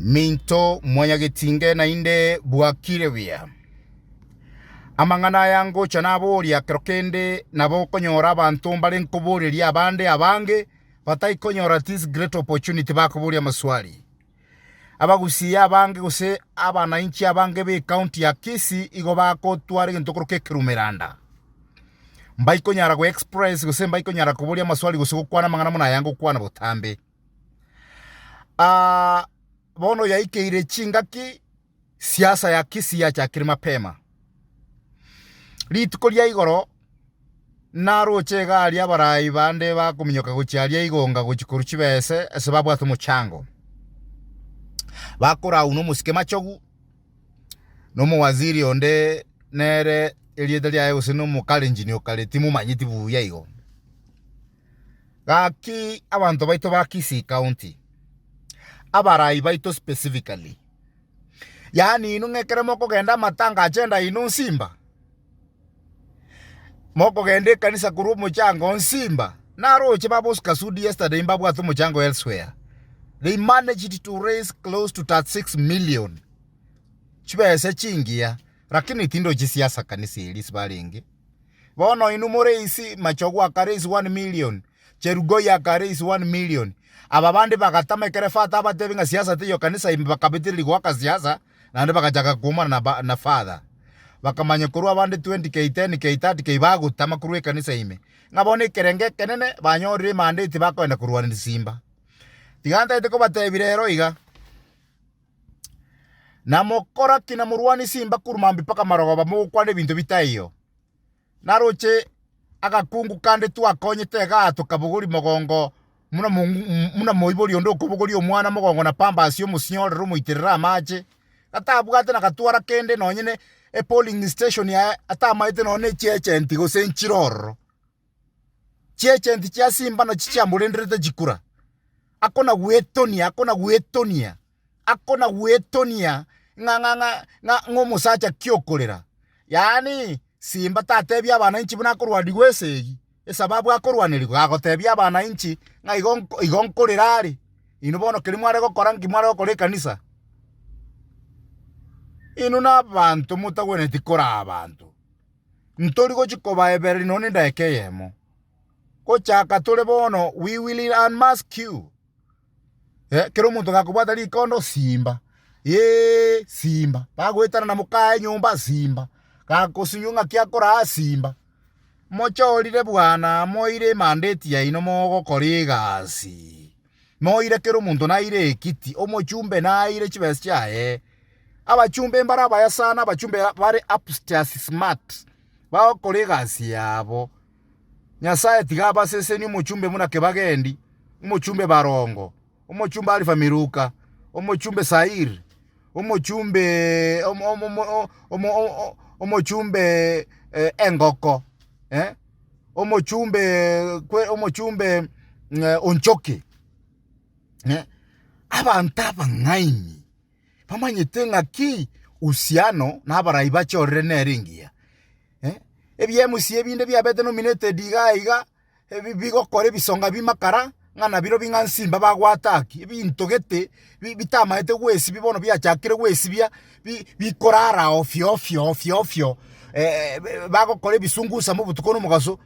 Minto mwanyagetinge na inde bwakirewia amang'ana yango chanabori akrokende nabo konyora abantu mbale nkuburiria abande abange bataikonyora this great opportunity bakuburia maswali abagusia abange guse abana inchi abange be county ya Kisii igo bakotware ntokoroke Kirumiranda mbaikonyara go express guse mbaikonyara kuburia maswali guse gukwana amang'ana muna yango kwana butambe bono yaikeire chingaki siasa ya Kisii ya chakiri mapema rituko lya igoro naroche gari abarai bande bakuminyoka guchiaria igonga guchikuru chibese sababu atumuchango bakora uno musike machogu no mu waziri onde nere eliede lya usino mu kalenjini okaleti mu manyiti buya igo gaki abantu baito ba Kisii county abarai baito specifically yani inu ngekere moko genda matanga agenda inu Nsimba moko gende kanisa kuru muchango Nsimba naroche baboska sudi yesterday mbabwatu muchango elsewhere. They managed to raise close to 36 million chibese chingia lakini tindo jisiasa kanisa ilis balingi bono inu moreisi machogu akareisi 1 million Cherugoi akareisi 1 million ababandi bakatamekere fata abatevinga siasa tiyo kanisa imbakabitiri gwaka siasa nande bakajaga kumana na father bakamanya kuru abandi 20k 10k 30k bagutama kuru kanisa ime ngabone kerenge kenene banyori mandate bakwenda kurwana Nsimba tiganda iteko batebirero iga na mokora kina murwani Simba kurumambi paka marogo bamukwane bintu bitaiyo naroche agakungu kande tu akonyete gato kabuguri mogongo muna moibori ondo kubuguri omwana mogongo na pamba asio musinyore rumuitirira amache atabugate na katwara kende nonyene e polling station ya atamaite none chiechenti go senchiroro chiechenti chia Simba no chichambulendrete jikura akona gwetonia nga ngomusacha kyokorera yani Simba tatebya abana inchi buna kurwadi gwesegi sababu akorwanirwa agotebya abana inchi nga igonkorerari ino bono kirimware gokora ngimware gokora kanisa ino na bantu mutagwene tikora abantu ntori go chikoba eberi none ndakeyemo ko chaka tole bono we will unmask you kero muntu gakubata likondo Simba Simba bagwetana na mukae nyumba Simba gakusinyunga kiakora Simba mochorire bwana moire mandate ya ino mogokora gasi moire kero muntu naire ekiti omochumbe naire chibese chae abachumbe mbaraba ya sana abachumbe bare upstairs smart bagokora gasi yabo nyasaye tigaba sese ni mochumbe muna kebagendi mochumbe barongo omochumbe Alifa Miruka omochumbe Sair omochumbe omochumbe Engoko omochumbe Onchoke abantu abangaini pamanyetenga ki usiano na abarai bachorere neringia ebyemusi ebinde byabete nominated iga bigokore bisonga bimakara ngana biro binga Nsimba bagwataki bintogete bitamaete gwesi bibono byachakire gwesi bya bikorara ofyo bagokore bisungusa mu butuko no mugaso